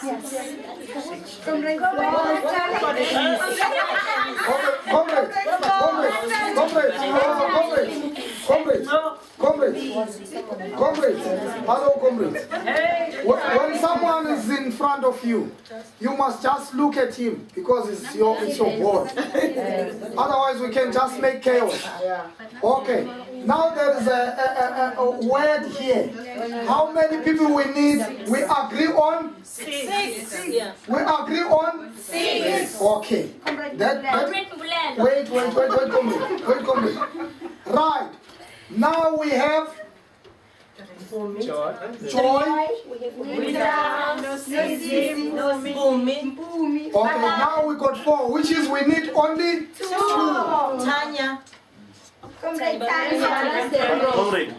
Comrades, hello comrades. When someone is in front of you, you must just look at him because it's your board. Otherwise we can just make chaos. Okay, now there is a word here. How many people we need? We agree on? 6. We agree on? 6. Okay. Wait, comrade. Right. Now we have joy. Okay, now we got 4, which is we need only 2. Tanya. Comrade,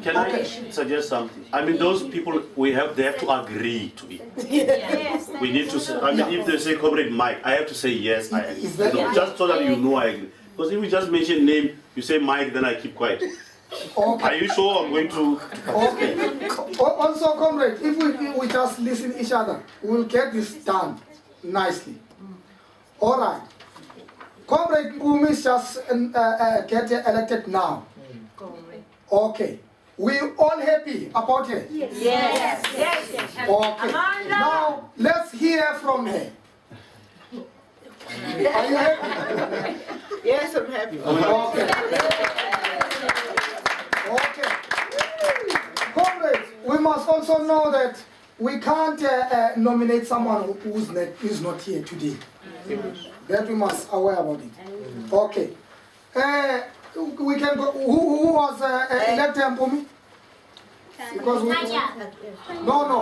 can I suggest something? I mean, those people they have to agree to it. Yes. We need to say, I mean, if they say Comrade Mike, I have to say yes, I agree. Just so that you know I agree. Because if you just mention name, you say Mike, then I keep quiet. Okay. Are you sure I'm going to? Okay. Also, comrade, if we just listen each other, we'll get this done nicely. All right. Comrade Mpumi just get elected now. Okay. We all happy about her? Yes. Okay. Now, let's hear from her. Are you happy? Yes, I'm happy. Okay. Okay. Comrades, we must also know that we can't nominate someone who is not here today. That we must aware about it. Okay. We can go. Who was elected, Mpumi? Because no.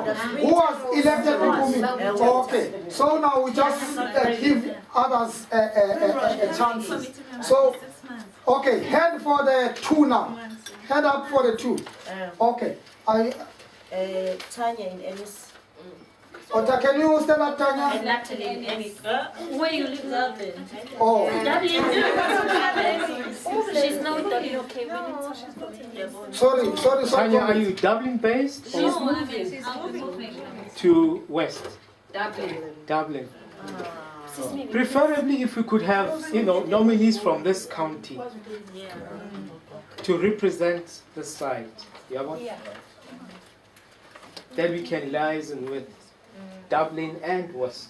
Who was elected, Mpumi? Okay. So now we just give others chances. So, okay. Head for the 2 now. Head up for the 2. Okay. Tanya in Ennis. Can you stand up, Tanya? Natalie in Ennis. Where you live, Dublin? Oh. She's not in Dublin, okay. Sorry. Tanya, are you Dublin based? She's moving. To West? Dublin. Preferably if we could have, nominees from this county to represent the site. Then we can liaison with Dublin and West.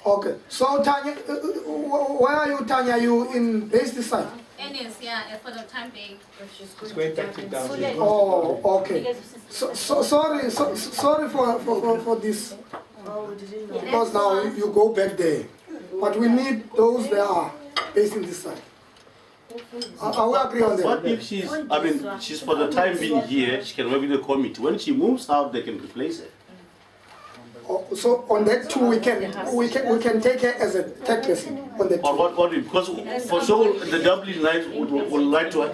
Okay. So Tanya, where are you, Tanya? Are you in based this side? Ennis, for the time being. It's going back to Dublin. Oh, okay. So sorry for this. Because now you go back there. But we need those that are based in this side. I will agree on that. What if she's for the time being here, she can work with the committee. When she moves out, they can replace her. So on that 2 we can take her as a 3rd person on that 2. Or what? Because for sure the Dublin Knights would like to.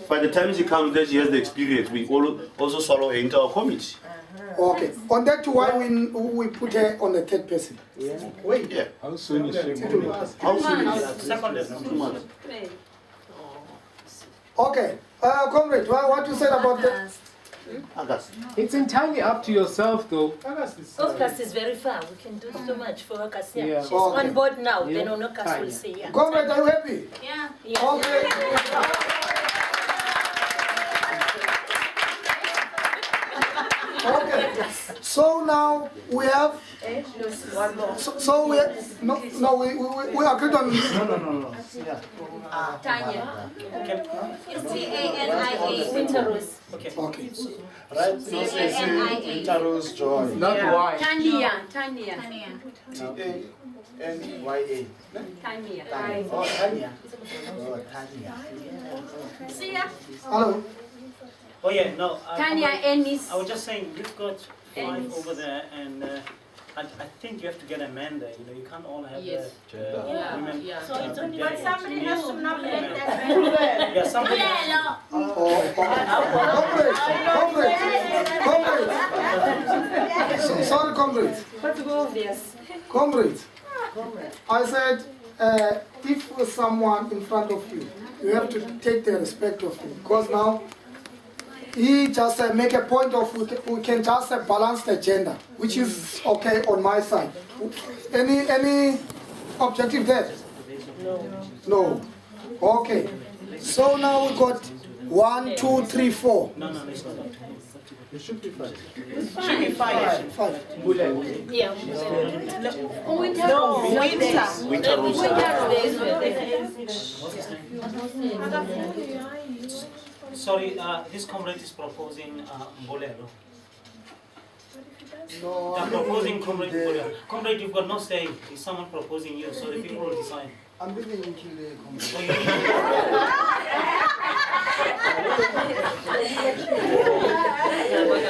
By the time she comes there, she has the experience. We also swallow her into our committee. Okay. On that 2, why we put her on the 3rd person? Wait. Yeah. How soon is she? How soon is it? 2 months. Okay. Comrade, what you said about that? August. It's entirely up to yourself, though. August is very far. We can do so much for August. Yeah. She's on board now. Then on August we'll see. Yeah. Comrade, are you happy? Yeah. Okay. Okay. So now we have. One more. So we we agreed on. No. Yeah. Tanya. It's T-A-N-I-A. Winterrose. Okay. Right, so Winterrose Joy. Not why. Tanya. Tanya. T-A-N-Y-A. Tanya. Oh, Tanya. Oh, Tanya. See ya. Hello. Oh yeah, no. Tanya Ennis. I was just saying, we've got 5 over there, and I think you have to get Amanda. You can't all have the women. So it's only But somebody has to nominate that. Yeah, somebody. Comrade. Sorry, comrades. Comrades. I said, if someone in front of you, you have to take the respect of him. Because now, he just make a point of we can just balance the gender, which is okay on my side. Any objective there? No. Okay. So now we got 1, 2, 3, 4. No, it's not. It should be fine. Five. Yeah. Winter rules. Sorry, this comrade is proposing Bolero. No. I'm proposing comrade Bolero. Comrade, you've got no say. Is someone proposing you? So the people will decide. I'm giving you the So you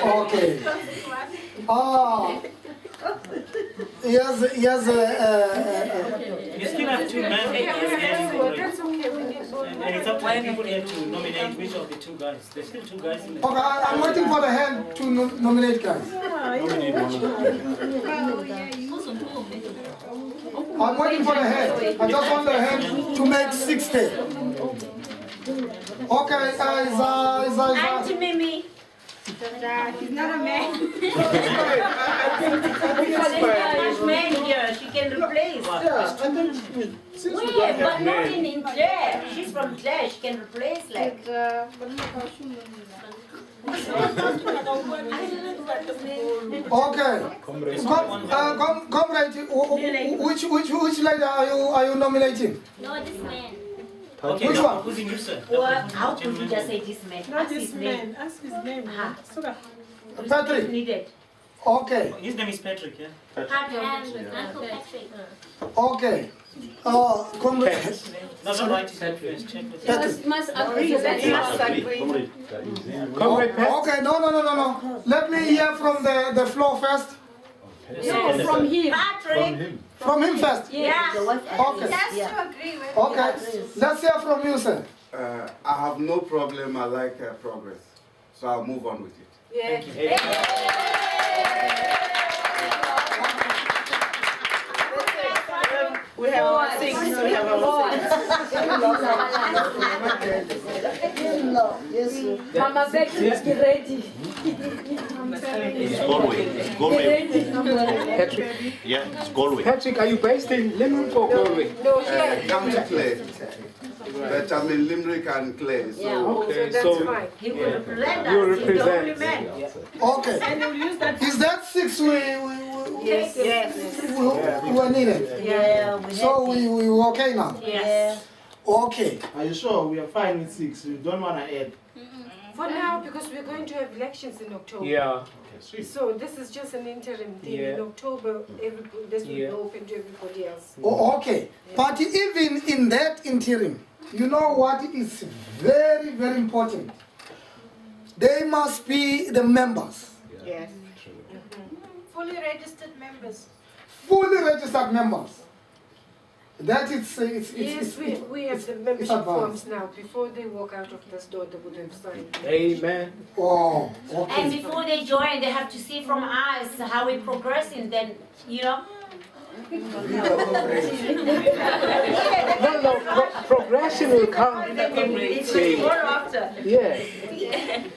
Okay. Yes. You still have 2 men and it's up to the people here to nominate which of the 2 guys. There's still 2 guys in the Okay, I'm waiting for the hand to nominate guys. I'm waiting for the hand. I just want the hand to make 60. Okay, Auntie Mimi. He's not a man. There's man here. She can replace. Wait, but not in Claire. She's from Claire. She can replace like. Okay. Comrade, which lady are you nominating? No, this man. Okay, Which I'm one? proposing you, sir. Well, how could you just say this man? Not Ask this his name. man. Ask his name. Patrick. Needed. Okay. His name is Patrick, yeah? Uncle Patrick. Okay. Comrade. No, don't write his name first. Check with him. Patrick. Must agree. Comrade Pat? Okay, no. Let me hear from the floor first. No, from him. Patrick. From him first. Yeah. Okay. Has to agree with Okay. Let's hear from you, sir. I have no problem. I like progress. So I'll move on with it. Yeah. We have our six. We have our six. Mama Becky is ready. It's Galway. Patrick. Yeah, it's Galway. Patrick, are you based in Limerick or Galway? No, here. County Clare. But I'm in Limerick and Clare. So Okay, That's so fine. He will represent us. you He's the only represent. man. Okay. And we'll use that. Is that 6 Yes. we were needed? Yeah, we So we okay now? Yes. Okay. Are you sure we are fine with 6? We don't want to add. For now, because we're going to have elections in October. Yeah. Okay, sweet. So this is just an interim thing. Yeah. In October, this will be Yeah. open to everybody else. Okay. But even in that interim, you know what is very, very important? They must be the members. Yes. Fully registered members. Fully registered members. That it's Yes, we have the membership advanced. forms now. Before they walk out of this door, they would have signed. Amen. Oh, And okay. before they join, they have to see from us how we're progressing. Then, you know. No, progression will come. It's See. more after. Yeah.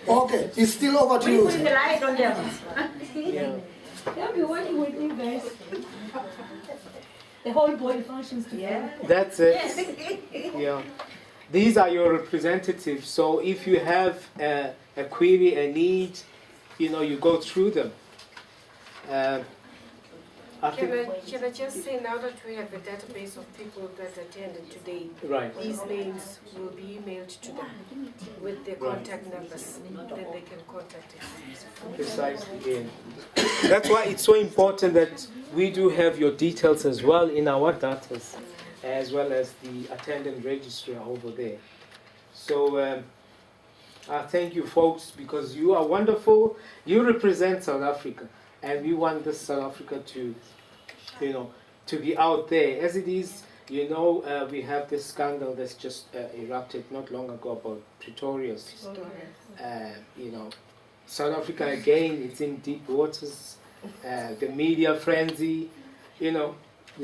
Okay, it's still over to We you. put the light on them. Yeah. They'll be working with you guys. The whole body functions together. That's it. Yeah. These are your representatives. So if you have a query, a need, you go through them. I think, Can I just say now that we have a database of people that attended today, right. these names will be emailed to them with their contact numbers. Then they can contact us. Precisely. Yeah. That's why it's so important that we do have your details as well in our data, as well as the attendant registrar over there. So I thank you folks because you are wonderful. You represent South Africa, and we want this South Africa to, to be out there. As it is, we have this scandal that's just erupted not long ago about Pretorius. South Africa again, it's in deep waters. The media frenzy, they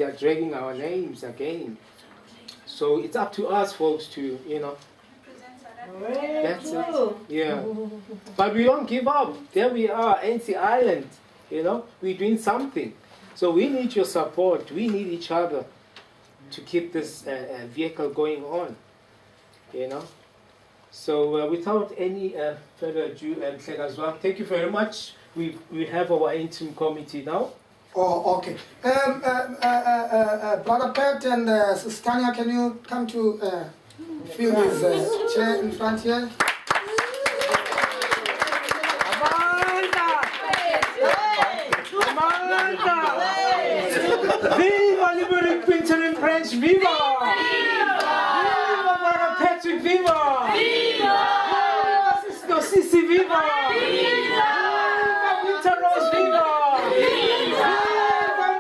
are dragging our names again. So it's up to us, folks, to, That's it. Yeah. But we don't give up. There we are, NC Island. You know, we're doing something. So we need your support. We need each other to keep this vehicle going on. You know. So without any further ado, and as well, thank you very much. We have our interim committee now. Oh, okay. Brother Pat and Sister Tanya, can you come to fill this chair in front here? Viva Limerick Interim Branch! Viva! Viva Brother Patrick! Viva! Viva! Sister Sisi! Viva! Viva! Winter Rose! Viva! Viva!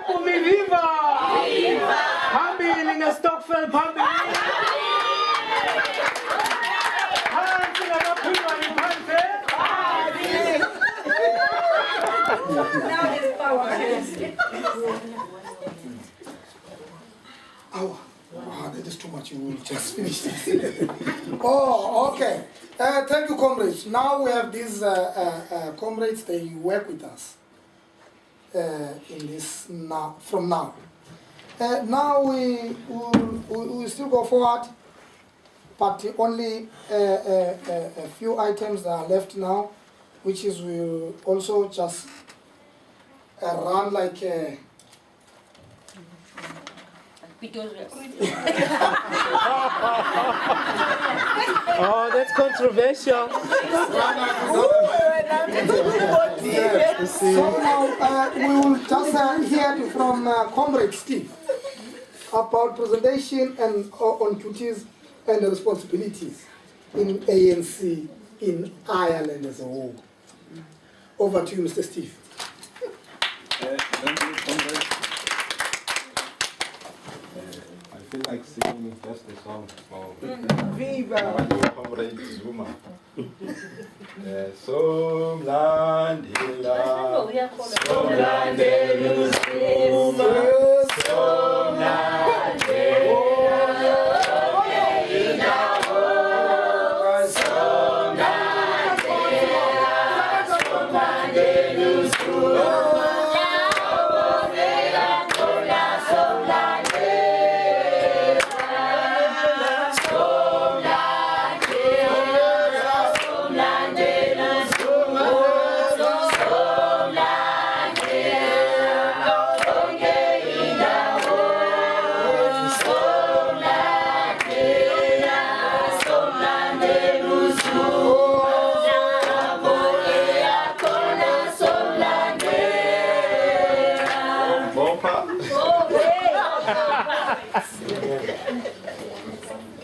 Pumi! Viva! Viva! Pambi in a Stockfell! Pambi! Hands in a Puma! Now there's power. Oh, wow, that is too much. You will just finish this. Oh, okay. Thank you, comrades. Now we have these comrades. They work with us in this now. From now. Now we will still go forward, but only a few items are left now, which is we'll also just run like. Oh, that's controversial. So now we will just hear from Comrade Steve about presentation and on duties and responsibilities in ANC in Ireland as a whole. Over to you, Mr. Steve. Thank you, Comrade. I feel like singing just a song for Viva! Comrade Zuma. Somlandila, Somlandelu Zuma,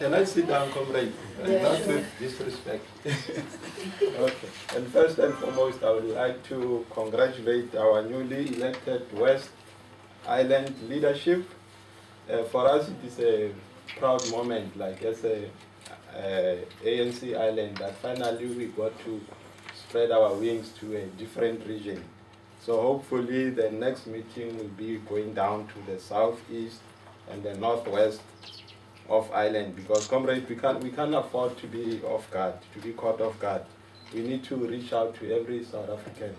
Can I sit down, comrade? Not with disrespect. Okay. And first and foremost, I would like to congratulate our newly elected West Island leadership. For us, it is a proud moment, like as a ANC Island, that finally we got to spread our wings to a different region. So hopefully the next meeting will be going down to the southeast and the northwest of Ireland, because comrade, we can't afford to be off guard, to be caught off guard. We need to reach out to every South African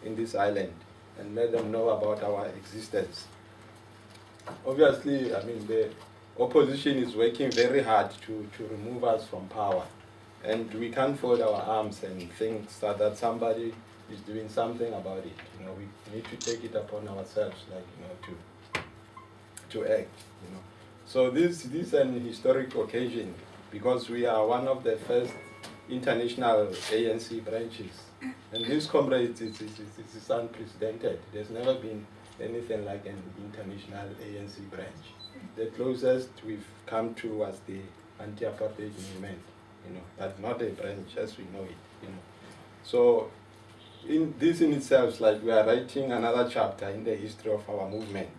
in this island and let them know about our existence. Obviously, I mean, the opposition is working very hard to remove us from power, and we can't fold our arms and think that somebody is doing something about it. You know, we need to take it upon ourselves, like, you know, to act. You know. So this is an historic occasion because we are one of the first international ANC branches. And this, comrades, is unprecedented. There's never been anything like an international ANC branch. The closest we've come to was the anti-apartheid movement, you know, but not a branch as we know it, you know. So in itself, like, we are writing another chapter in the history of our movement.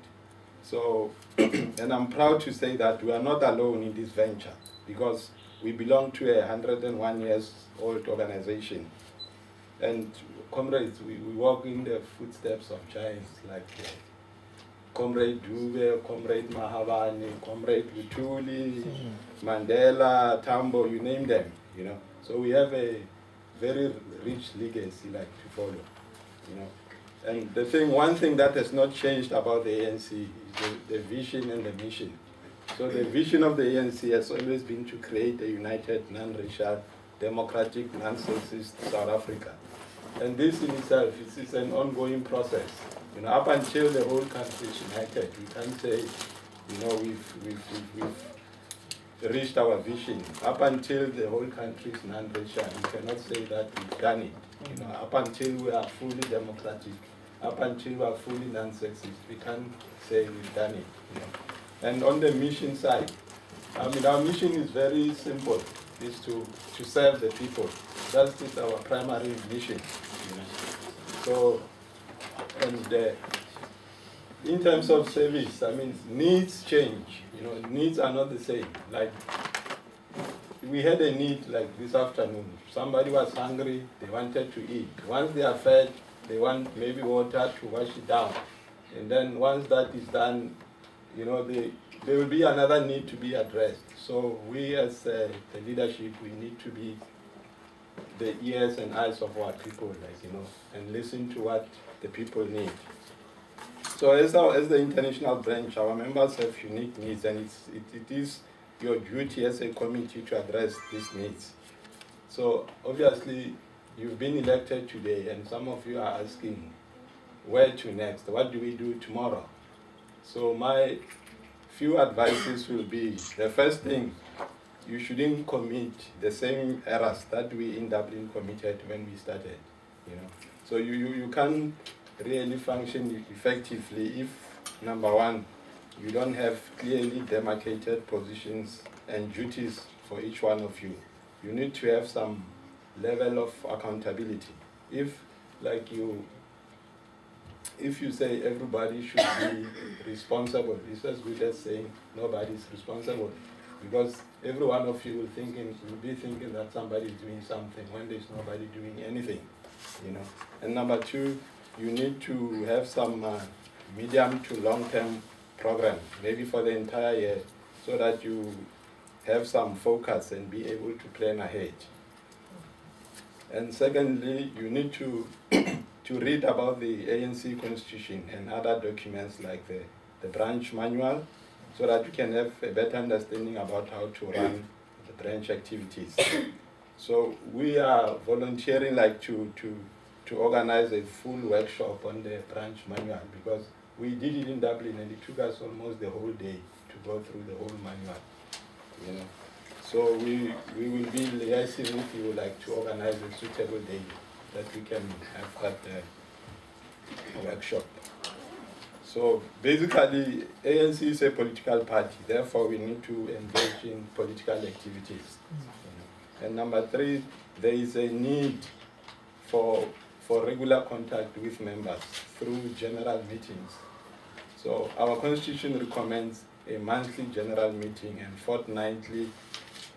So, and I'm proud to say that we are not alone in this venture, because we belong to a 101 years old organization. And comrades, we walk in the footsteps of giants like Comrade Dube, Comrade Mahabane, Comrade Lutuli, Mandela, Tambo, you name them. you know. So we have a very rich legacy like to follow, you know. And one thing that has not changed about the ANC is the vision and the mission. So the vision of the ANC has always been to create a united, non-racial, democratic, non-sexist South Africa. And this in itself is an ongoing process. You know, up until the whole country is united, we can't say, you know, we've reached our vision. Up until the whole country is non-racial, we cannot say that we've done it. You know, up until we are fully democratic, up until we are fully non-sexist, we can't say we've done it. You know. And on the mission side, I mean, our mission is very simple. Is to serve the people. That is our primary mission. You know. So, and in terms of service, I mean, needs change. You know, needs are not the same. Like, we had a need like this afternoon. Somebody was hungry, they wanted to eat. Once they are fed, they want maybe water to wash it down. And then once that is done, you know, there will be another need to be addressed. So we as the leadership, we need to be the ears and eyes of our people, like, you know, and listen to what the people need. So as the international branch, our members have unique needs, and it is your duty as a committee to address these needs. So obviously, you've been elected today, and some of you are asking, where to next? What do we do tomorrow? So my few advices will be, the first thing, you shouldn't commit the same errors that we in Dublin committed when we started, you know. So you can't really function effectively if, number one, you don't have clearly demarcated positions and duties for each one of you. You need to have some level of accountability. If you say everybody should be responsible, it's as good as saying nobody is responsible, because every one of you will be thinking that somebody is doing something when there's nobody doing anything, you know. And number two, you need to have some medium to long-term program, maybe for the entire year, so that you have some focus and be able to plan ahead. And secondly, you need to read about the ANC constitution and other documents like the branch manual, so that you can have a better understanding about how to run the branch activities. So we are volunteering like to organize a full workshop on the branch manual, because we did it in Dublin and it took us almost the whole day to go through the whole manual, you know. So we will be liaising if you would like to organize a suitable day that we can have that workshop. So basically, ANC is a political party, therefore we need to engage in political activities. And number three, there is a need for regular contact with members through general meetings. So our constitution recommends a monthly general meeting and fortnightly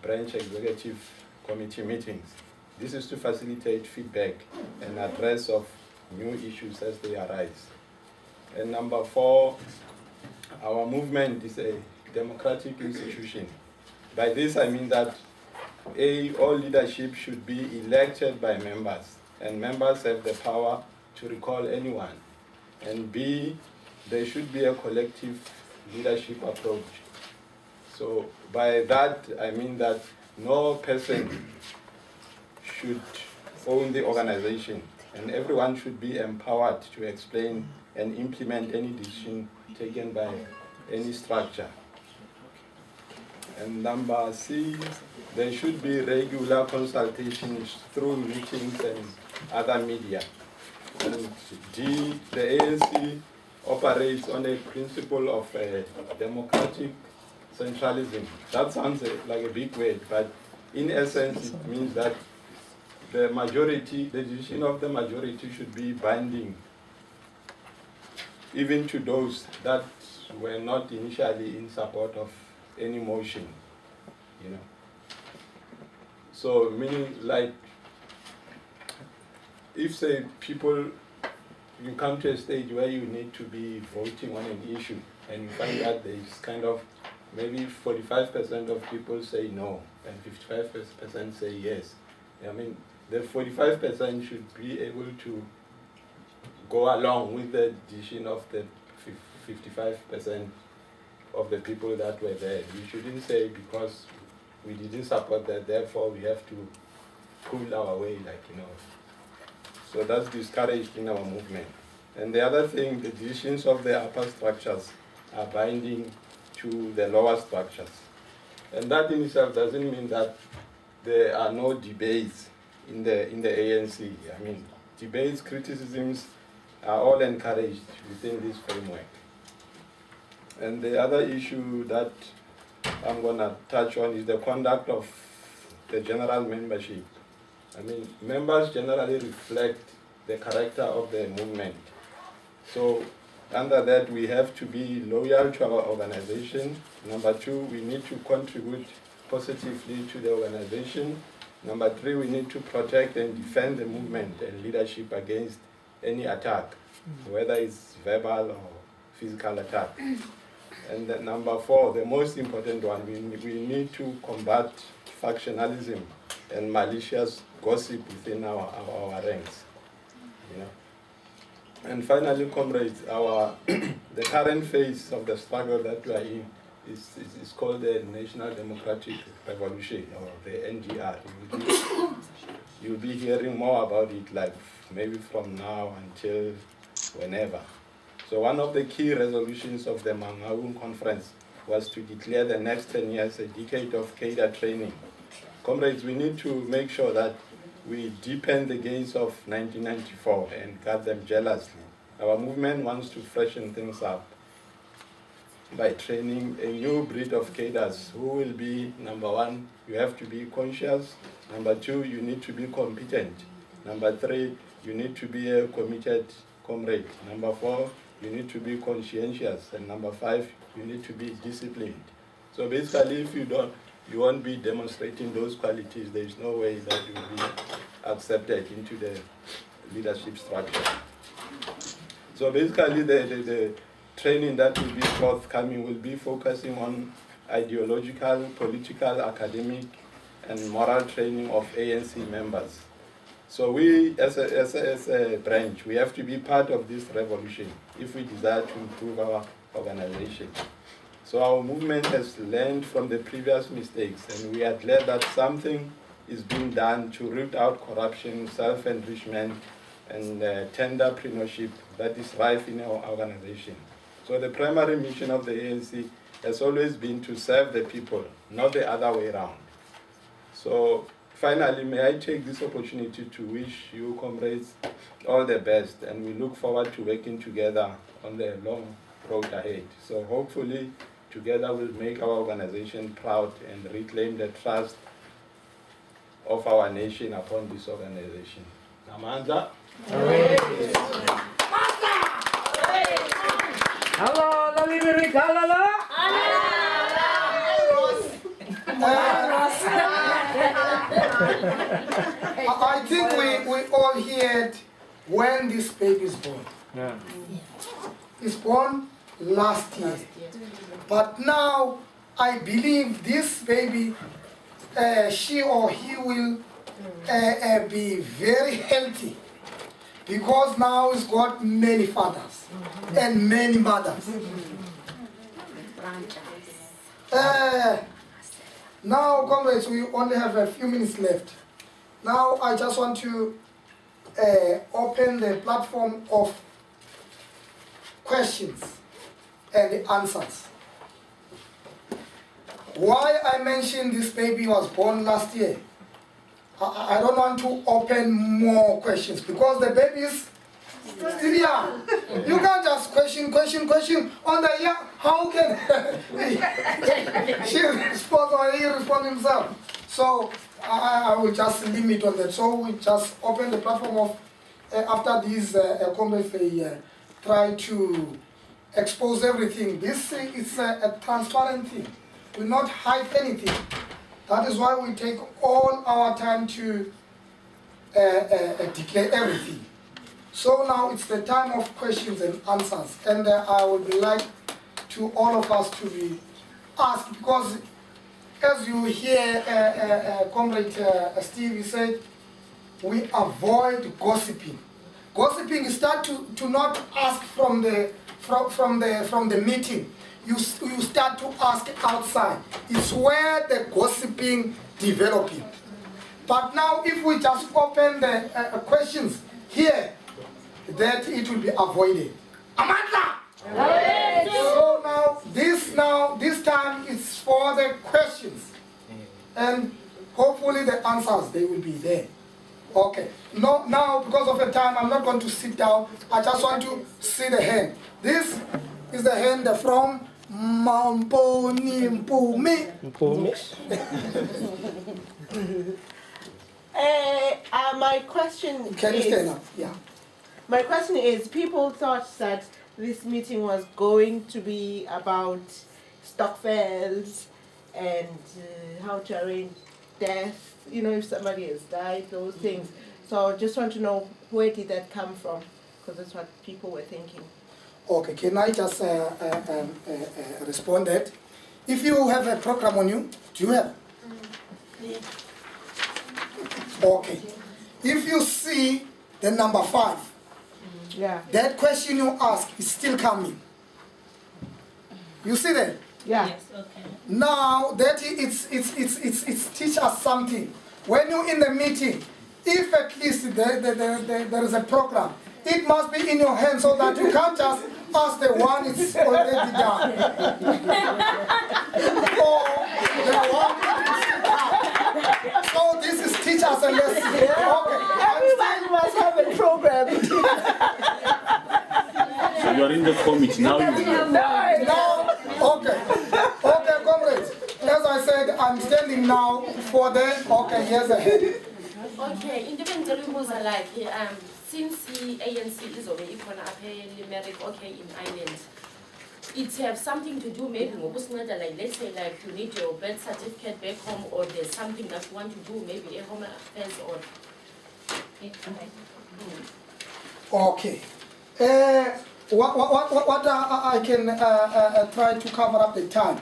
branch executive committee meetings. This is to facilitate feedback and address of new issues as they arise. And number four, our movement is a democratic institution. By this I mean that A, all leadership should be elected by members, and members have the power to recall anyone. And B, there should be a collective leadership approach. So by that I mean that no person should own the organization, and everyone should be empowered to explain and implement any decision taken by any structure. And number C, there should be regular consultations through meetings and other media. And D, the ANC operates on a principle of democratic centralism. That sounds like a big word, but in essence it means that the decision of the majority should be binding, even to those that were not initially in support of any motion, you know. So meaning, like, if say you come to a stage where you need to be voting on an issue and you find that there is kind of maybe 45% of people say no and 55% say yes. I mean, the 45% should be able to go along with the decision of the 55% of the people that were there. We shouldn't say because we didn't support that, therefore we have to pull our way, So that's discouraged in our movement. And the other thing, the decisions of the upper structures are binding to the lower structures. And that in itself doesn't mean that there are no debates in the ANC. I mean, debates, criticisms are all encouraged within this framework. And the other issue that I'm going to touch on is the conduct of the general membership. I mean, members generally reflect the character of the movement. So under that, we have to be loyal to our organization. Number two, we need to contribute positively to the organization. Number three, we need to protect and defend the movement and leadership against any attack, whether it's verbal or physical attack. And then number four, the most important one, we need to combat factionalism and malicious gossip within our ranks. And finally, comrades, the current phase of the struggle that we are in is called the National Democratic Revolution, or the NDR. You'll be hearing more about it, like maybe from now until whenever. So one of the key resolutions of the Mangaung Conference was to declare the next 10 years a decade of cadre training. Comrades, we need to make sure that we deepen the gains of 1994 and guard them jealously. Our movement wants to freshen things up by training a new breed of cadres who will be, number one, you have to be conscious. Number two, you need to be competent. Number three, you need to be a committed comrade. Number four, you need to be conscientious. And number five, you need to be disciplined. So basically, if you won't be demonstrating those qualities, there is no way that you will be accepted into the leadership structure. So basically, the training that will be forthcoming will be focusing on ideological, political, academic, and moral training of ANC members. So we, as a branch, we have to be part of this revolution if we desire to improve our organization. So our movement has learned from the previous mistakes, and we are glad that something is being done to root out corruption, self-enrichment, and tenderpreneurship that is rife in our organization. So the primary mission of the ANC has always been to serve the people, not the other way around. So finally, may I take this opportunity to wish you, comrades, all the best, and we look forward to working together on the long road ahead. So hopefully, together we'll make our organization proud and reclaim the trust of our nation upon this organization. Namandla. Hello, Limerick, hello. I think we all heard when this baby is born. Yeah. It's born last year. But now I believe this baby, she or he will be very healthy, because now he's got many fathers and many mothers. Now, comrades, we only have a few minutes left. Now I just want to open the platform of questions and the answers. Why I mentioned this baby was born last year, I don't want to open more questions, because the baby is still young. You can't just question on the young. How can she respond or he respond himself? So I will just limit on that. So we just open the platform of, after these comments, they try to expose everything. This is a transparent thing. We will not hide anything. That is why we take all our time to declare everything. So now it's the time of questions and answers. And I would like to all of us to be ask, because as you hear Comrade Steve, he said, we avoid gossiping. Gossiping is start to not ask from the meeting. You start to ask outside. It's where the gossiping developing. But now if we just open the questions here, that it will be avoided. Amanda! So this time it's for the questions. And hopefully the answers, they will be there. Okay. No, now because of the time, I'm not going to sit down. I just want to see the hand. This is the hand from Mamponi Mpumi. My question Can you stand up? Yeah. My question is, people thought that this meeting was going to be about stock fares and how to arrange death, you know, if somebody has died, those things. So I just want to know, where did that come from? Because that's what people were thinking. Okay, can I just respond that? If you have a program on you, do you have? Yeah. Okay. If you see the number 5, yeah, that question you ask is still coming. You see that? Yeah. Yes, okay. Now that it's teach us something. When you're in the meeting, if at least there is a program, it must be in your hands so that you can't just ask the one it's already done. Or the one it's done. So this is teach us a lesson. Okay. Everybody must have a program. So you are in the committee now. Now, okay, comrades. As I said, I'm standing now for the. Okay, here's the head. Okay, independent rules are like since the ANC is already going to Limerick, okay, in Ireland, it have something to do maybe with like let's say like you need your birth certificate back home, or there's something that you want to do maybe a home affairs or. Okay. What I can try to cover up the time.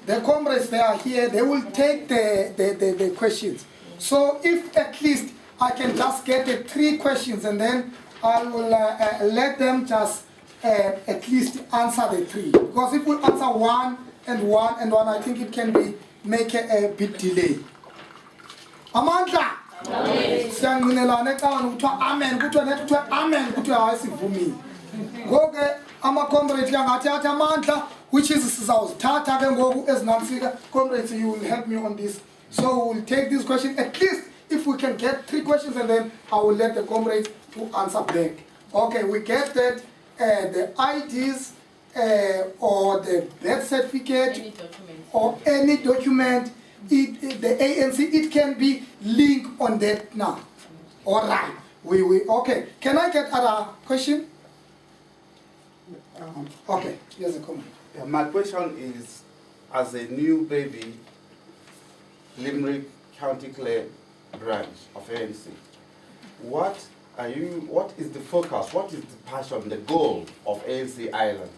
The comrades, they are here, they will take the questions. So if at least I can just get the 3 questions, and then I will let them just at least answer the 3. Because if we answer 1 and 1 and 1, I think it can be make a bit delay. Amandla! Siyanqinelana ecaweni kuthiwa amen, kuthiwa nethi kuthiwa amen, kuthiwa hayi sivumile. Ngoku ama-comrades angathi athi amandla, which is sizawuzithatha ke ngoku ezinantsika. Comrades, you will help me on this. So we'll take this question, at least if we can get 3 questions, and then I will let the comrades to answer back. Okay, we get that the IDs or the birth certificate or any document, the ANC, it can be linked on that now. All right. Okay. Can I get other question? Okay. Here's a comment. Yeah, my question is, as a new baby, Limerick County Clare branch of ANC, what is the focus? What is the passion, the goal of ANC Ireland?